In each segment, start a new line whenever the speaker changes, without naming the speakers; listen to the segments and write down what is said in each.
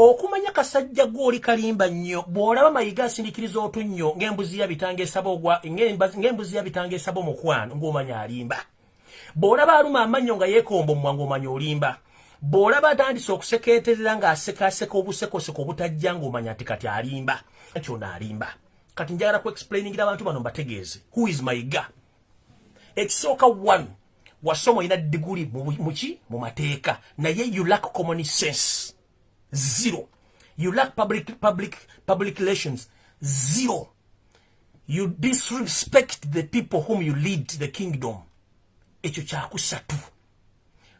okumanya kasajja gwoli kalimba nnyo bw'olaba Mayiga asindikiriza otunnyo ng'embuzi yabitanga esaba ogwa ng'embuzi yabitanga esaba omukwano ng'omanya alimba bw'olaba aluma amannyo nga yeekomba omumwa ng'omanya olimba bw'olaba atandise okusekeeterera ng'asekaaseka obusekoseko obutajja ng'omanya nti kati alimba kyona alimba kati njagala ku explainingira abantu bano mbategeeze who is Mayiga ekisooka 1 wasoma ina diguli mu mateeka naye you lack common sense 0 you lack public relations 0 you disrespect the people whom you lead the kingdom ekyo kyakusatu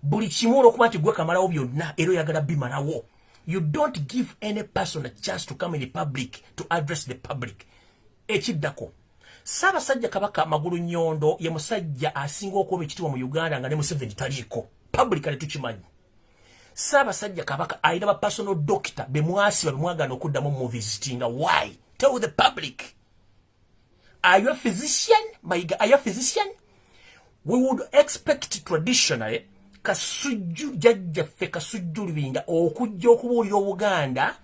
buli kimu okuba nti gwe kamalawo byonna era oyagala bimalawo you don't give any person a chance to come in the public to address the public ekiddako Ssaabasajja Kabaka Magulu Nyondo ye musajja asinga okuba ekitiibwa mu Uganda nga ne Museveni taliiko publicly tukimanyi Ssaabasajja Kabaka ayina ba personal doctor bemwasiba bemwagana okuddamu mu visitinga why tell the public are you a physician Mayiga are you a physician we would expect traditionally kasujju jajjaffe kasujju Lubinga okujja okubuulira Obuganda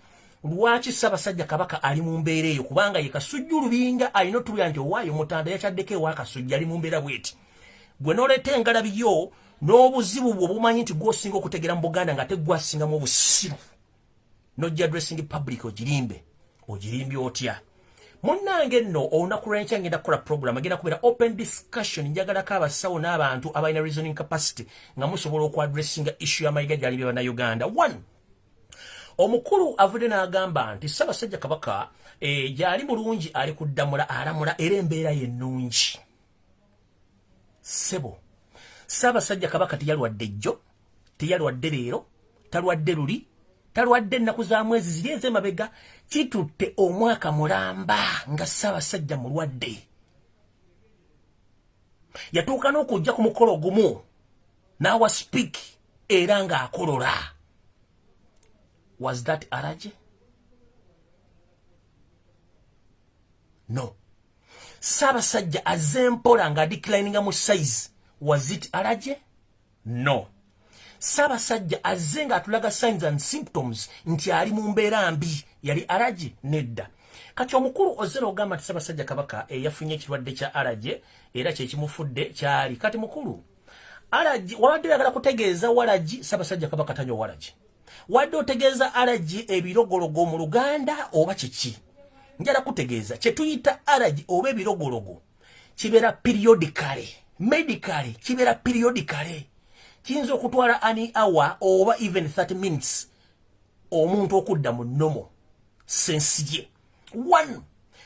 lwaki Ssaabasajja Kabaka ali mu mbeera eyo kubanga ye kasujju Lubinga alina otulya nti owaayo Mutanda yakyaddeko ewa kasujja ali mu mbeera bweti gwe n'oleeta engalabi yo n'obuzibu bwo bumanyi nti gw'osinga okutegera mu Buganda nga tegwasingamu obusiru n'ojja addressing public ogirimbye otya munnange nno olunaku lw'enkya ngenda kukola program agenda kubeera open discussion njagalako abasawo n'abantu abalina reasoning capacity nga musobola okwadressinga issue ya Mayiga gy'alibye bannayuganda 1 omukulu avudde n'agamba nti Ssaabasajja Kabaka gyali mulungi ali kuddamula alamula era embeera y'ennungi sebo Ssaabasajja Kabaka teyalwadde jjo teyalwadde leero talwadde luli talwadde ennaku za mwezi ziri ez'emabega kitutte omwaka mulamba nga Ssaabasajja mulwadde yatuuka n'okujja ku mukolo gumu n'awa speak era ng'akolola was that Allergy? No. Ssaabasajja azempola nga declininga mu size was it Allergy? No. Ssaabasajja azenga atulaga signs and symptoms nti ali mu mbeera mbi yali Allergy nedda kati omukulu ozero ogamba nti Ssaabasajja Kabaka yafunye ekirwadde kya Allergy era kye kimufudde kyali kati mukulu Allergy wabadde oyagala kutegeeza Allergy Ssaabasajja Kabaka tanywa Allergy wadde otegeeza Allergy ebirogologo mu Luganda oba kiki njala kutegeeza kye tuyita Allergy oba ebirogologo kibeera periodically medically kibeera periodically kiyinza okutwala an hour oba even 30 minutes omuntu okudda mu nnomo sensi ye 1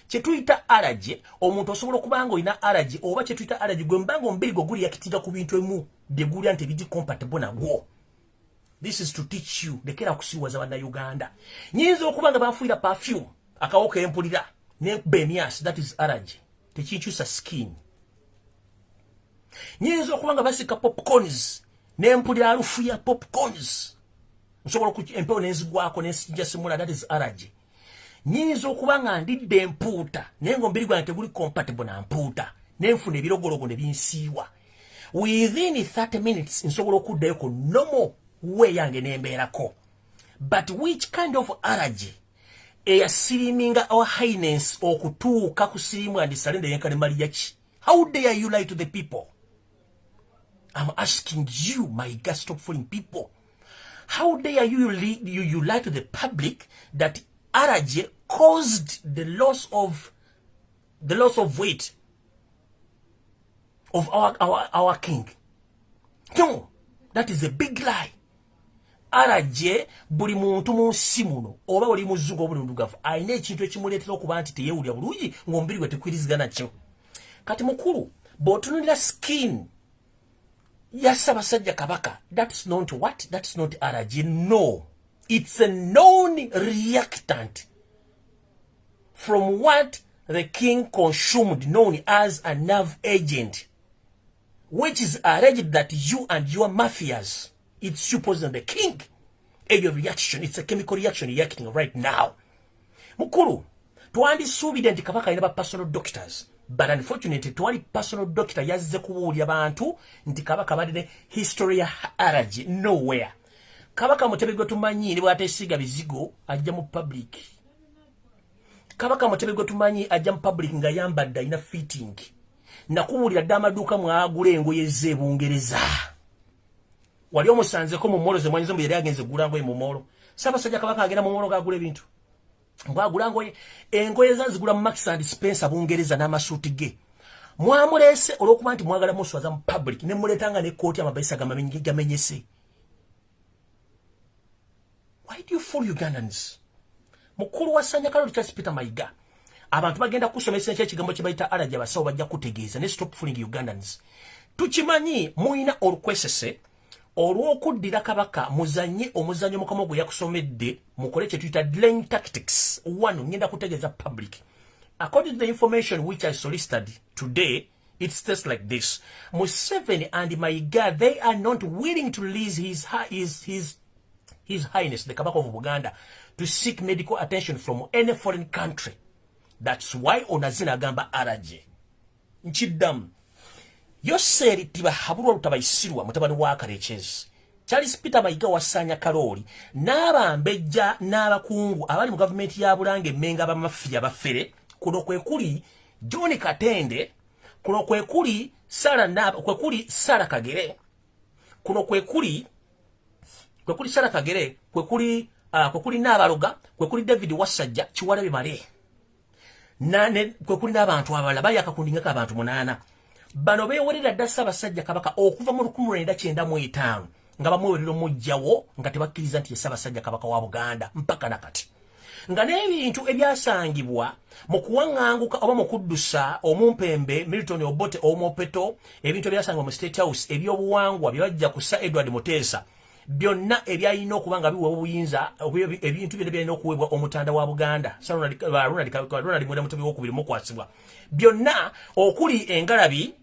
kye tuyita Allergy omuntu osobola okubanga olina Allergy oba kye tuyita Allergy gwe mbanga omubiri gwe guli yakitira ku bintu emu bye gulya nti bidi compatible nagwo. This is to teach you lekera kusiwaza bannayuganda nyinza okubanga bafuira perfume akawoka empulira ne benias that is Allergy tekikyusa skin nyinza okubanga basika popcorns n'empulira alufu ya popcorns nsobola ku empewo n'enzigwako n'ensijja simula that is Allergy nyinza okubanga ndidde empuuta naye ng'omubiri gwange teguli compatible na mpuuta n'enfuna ebirogologo ne binsiiwa within 30 minutes nsobola okuddayo ku normal we yange nembeerako but which kind of Allergy eyasiriminga our highness okutuuka ku sirimu andisarenda yenkane mali yaki how dare you lie to the people I'm asking you my God stop fooling people how dare you lie to the public that Allergy caused the loss of weight of our king. No, that is a big lie. Allergy buli muntu munsi muno oba oli muzungu obuli ndugavu ayina ekintu ekimuleetera okuba nti teyewulira bulungi ng'omubiri gwe tekwirizigana kyo kati mukulu bw'otunulira skin ya Ssaabasajja Kabaka that's not what that's not Allergy no it's a known reactant from what the king consumed known as a nerve agent which is alleged that you and your mafias it's supposed that the king your reaction it's a chemical reaction reacting right now mukulu twandisuubidde nti Kabaka alina ba personal doctors but unfortunately twali personal doctor yazze kubuulya bantu nti Kabaka badde history ya Allergy nowhere Kabaka Mutebi gwe tumanyi ne bw'ateesiga bizigo ajja mu public. Kabaka Mutebi gwe tumanyi ajja mu public nga yambadde ina fitting. Nakubuulira dda amaduuka mwagula engoye z'Ebungereza. Wali omusanzeko mu molo ze mwanyizo mbu yali agenze gula ngoye mu molo. Ssaabasajja Kabaka agenda mu molo gagula ebintu. Ngwagula ngoye engoye zazigula mu Max and Spencer Bungereza n'amasuuti ge. Mwamulese olw'okuba nti mwagala muswaza mu public ne muletanga ne kooti amabaisa gamenyese. Why do you fool Ugandans? Mukulu wa Sanya Kaloli Charles Peter Mayinga. Abantu bagenda kusomesa ekigambo kye bayita Allergy abasawo bajja kutegeeza ne stop fooling Ugandans. Tukimanyi muina olukwesese olw'okuddira Kabaka muzanye omuzanyo mukama gwe yakusomedde mukole kye tuyita delaying tactics. One ngenda kutegeeza public. According to the information which I solicited today, it states like this. Museveni and Mayinga, they are not willing to release His Highness, the Kabaka of Uganda, to seek medical attention from any foreign country. That's why onazina gamba Allergy. Nchidam. Yoseri tiba haburu utabaisirwa mutabani wa Karekezi. Charles Peter Mayinga wa Sanya Kaloli. Naba mbeja naba kungu. Abali mu government ya Bulange menga ba mafia bafere. Kuno kwekuli John Katende. Kuno kwekuli Sara Kagere. Kuno kwekuli Sara Kagere. Kwekuli Nabaloga. Kwekuli David Wasajja. Chiwala bimale. Nane kwekuli n'abantu abalala bali akakundingako abantu 8. Bano beewerera dda Ssaabasajja Kabaka okuva mu 1995 nga bamuwerera omujjawo nga tebakkiriza nti ye Ssaabasajja Kabaka wa Buganda mpaka nakati. Nga n'ebintu ebyasangibwa mu kuwaŋŋanguka oba mu kuddusa omumpembe Milton Obote Omopeto, ebintu ebyasangibwa mu State House ebyobuwangwa bye bajja kussa Edward Muteesa, byonna ebyalina okuba nga biweebwa obuyinza ebintu byonna byalina okuweebwa omutanda wa Buganda Ronald Mwenda Mutebi w'okubiri mukwasibwa, byonna okuli engalabi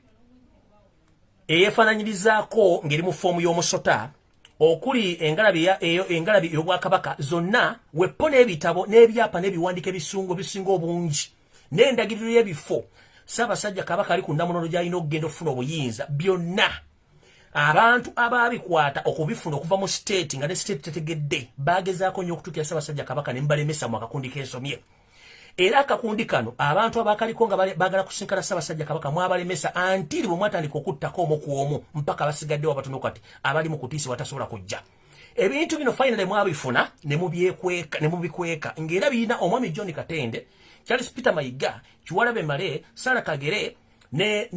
eyeefaananyirizaako ng'eri mu foomu y'omusota, okuli engalabi y'Obwakabaka, zonna wepo n'ebitabo n'ebyapa n'ebiwandiiko ebisinga obungi n'endagiriro y'ebifo Ssaabasajja Kabaka ali ku nnamunono gy'alina okugenda okufuna obuyinza, byonna abantu ababikwata okubifuna okuva mu state nga ne state tetegedde bagezaako nnyo okutuukira Ssaabasajja Kabaka ne mbalemesa mu akakundi k'ensomye. Era akakundi kano abantu abakaliko nga bagala kusinkana Ssaabasajja Kabaka mwabalemesa antiri bwe mwatandika okuttako omu ku omu mpaka basigaddewo abatono kati abali mu kutiisi batasobola kujja. Ebintu bino finally mwabifuna ne mubikweka ng'era birina omwami John Katende, Charles Peter Mayinga, Kiwalabe Male, Sara Kagere ne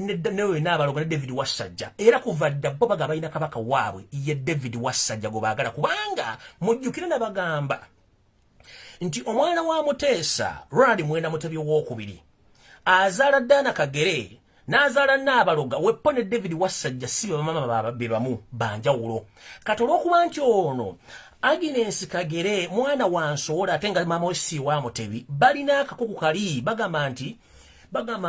Nabaloga ne David Wasajja. Era kuva dda bo bagamba balina Kabaka waabwe ye David Wasajja gwe baagala, kubanga mujjukire nabagamba nti omwana wa Muteesa Ronald Mwenda Mutebi w'okubiri azaala Dana Kagere n'azaala Nabaloga, wepo ne David Wasajja si bamama be bamu banjawulo. Kati olw'okuba nti ono Agnes Kagere mwana wa Nsowola ate nga mama we si wa Mutebi balina akakuku kali bagamba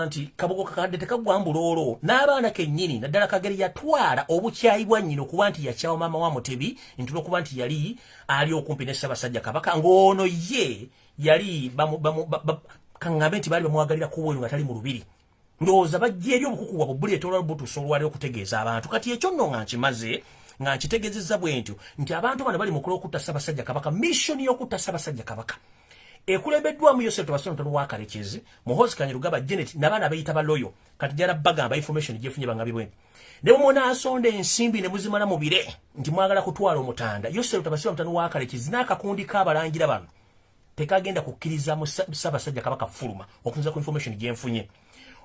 nti kabogo kakadde tekagwambula olwo, n'abaana kennyini naddala Kagere yatwala obukyayi bwa nnyina okuba nti yakyawa maama wa Mutebi nti olw'okuba nti yali ali okumpi ne Ssaabasajja Kabaka, ng'ono ye yali kaŋŋambe nti baali bamwagalira kuweeru nga tali mu lubiri. Ndowooza bajja eri obukuku bwabwe buleeta olwalubutuusa olwali okutegeeza abantu. Kati ekyo nno nga nkimaze nga nkitegeezezza bwe ntyo nti abantu bano bali mu kola okutta Ssaabasajja Kabaka, missoni y'okutta Ssaabasajja Kabaka ekulembeddwamu Yosef Tobasoni Mutono wa Karekezi, Muhoozi Kanyarugaba Janet n'abaana bayita baloyo. Kati jala bagamba information gyefunye bangabibwe ne munaasonda ensimbi ne muzimala mu bire nti mwagala kutwala omutanda. Yosef Tobasoni Mutono wa Karekezi n'akakundi k'abalangira bano tekagenda kukkiriza mu Ssaabasajja Kabaka fuluma okufunza ku information gyenfunye.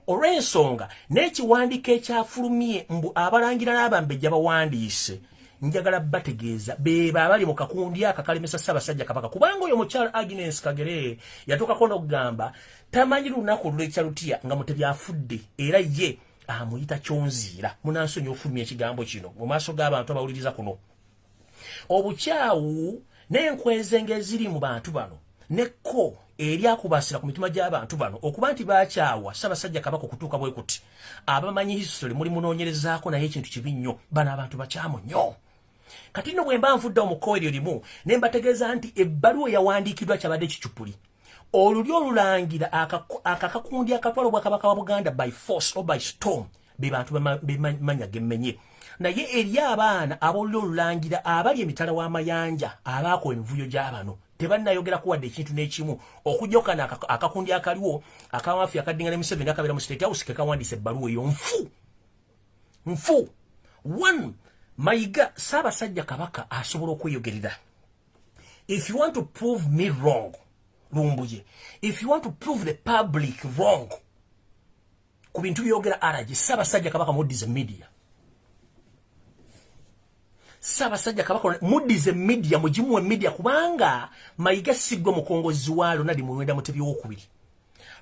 Olw'ensonga n'ekiwandiiko ekyafulumye mbu abalangira n'abambejja bawandiise, njagala bategeeza beba abali mu kakundi akakalemesa Ssaabasajja Kabaka, kubanga oyo mukyala Agnes Kagere yatuukako n'okugamba tamanyi lunaku lulekya lutya nga Mutebi afudde era ye amuyita kyonziira. Munansonyi ofulumya ekigambo kino mu maaso g'abantu abawuliriza kuno. Obukyawu n'enkwezenge eziri mu bantu bano nekko eryakubasira ku mitima gy'abantu bano okuba nti baakyawa Ssaabasajja Kabaka okutuuka bwe kuti abamanyi history muli munoonyerezaako naye ekintu kibi nnyo, bano abantu bakyamu nnyo. Kati nno bwe mba nvudde omukko eryo limu ne mbategeeza nti ebbaluwa yawandiikiddwa kyabadde kicupuli oluli olulangira akakakundi akatwala Obwakabaka wa Buganda by force or by storm be bantu bemanya gemmenye. naye eri abaana abolula olulangira abali emitala w'amayanja abaako envuyo gy'abano tebannayogera kuwadde ekintu n'ekimu okujjokana akakundi akaliwo akawaffe akadinga ne Museveni akabeera mu State House kekawandiisa ebbaluwa eyo nfu. One, Mayinga Ssaabasajja Kabaka asobola okweyogerera. If you want to prove me wrong, Lumbuye, if you want to prove the public wrong, ku bintu byogera Allergy, Ssaabasajja Kabaka muddize media. Ssaabasajja Kabaka muddize media, mugimuwe media kubanga Mayinga siggwe mukongozi wa Ronald Muwenda Mutebi w'okubiri.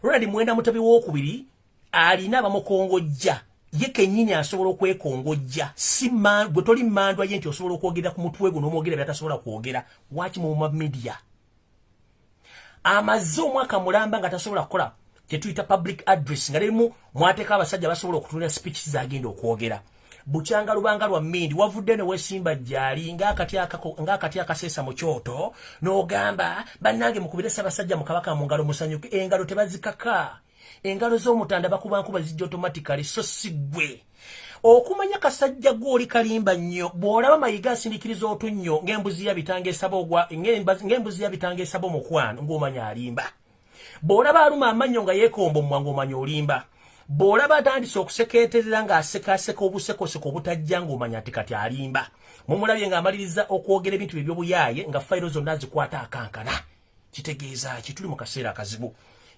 Ronald Muwenda Mutebi w'okubiri alina abamukongojja. Ye kennyini asobola okwekongojja si gwe toli mandwa ye nti osobola okwogera ku mutwe gwo n'omwogera byatasobola kwogera waki mu media. Amaze omwaka mulamba nga tasobola kukola kye tuyita public address nga lemu mwateeka abasajja basobola okutunula speeches zagenda okwogera. Bukyanga lubanga lwa mmindi wavudde ne wesimba jjali ng'akati akaseesa mu kyoto n'ogamba bannange mukubire Ssaabasajja mu Kabaka mu ngalo musanyuke engalo tebazikaka. Engalo z'omutanda bakubankuba zijja automatically so sigwe. Okumanya kasajja gw'oli kalimba nnyo bw'olaba Mayinga asindikiriza otunnyo ng'embuzi yabitanga esaba omukwano ng'omanya alimba. Bw'olaba aluma amannyo nga yeekomba omwangu omanya olimba. Bw'olaba atandise okusekeeterera ng'asekaaseka obusekoseko obutajja ng'omanya ati kati alimba. Mumulabye ng'amaliriza okwogera ebintu eby'obuyaaye nga fayiro zonna zikwata akankana. Kitegeeza ki tuli mu kaseera akazibu.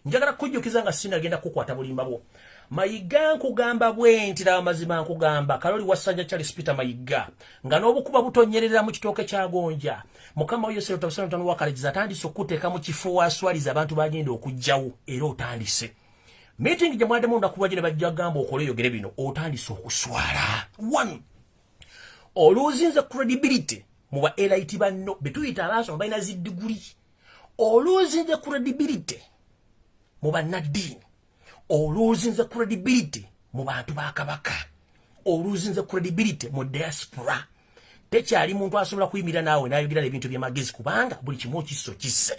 Njagala kujjukiza nga sinagenda kukwata bulimba bwo. Mayinga nkugamba bwenti laba mazima nkugamba Kaloli Wasajja Charles Peter Mayinga nga n'obukuba butonyerera mu kitooke kya Gonja. Mukama oyo Sero Tabasana Tano wakalagiza atandise okuteeka mu kifo waswaliza abantu bagenda okujjawo era otandise. Meeting gye mwadde munda kuba gye bajja gamba okole yogere bino otandise okuswala. One, oluzinze credibility mu ba elite banno betuyita abasoma balina zi degree. Oluzinze credibility mu bannaddiini, oluzinze credibility mu bantu ba Kabaka, oluzinze credibility mu diaspora. Tekyali muntu asobola kuyimira naawe n'ayogera ebintu by'amagezi kubanga buli kimu kisso kisse.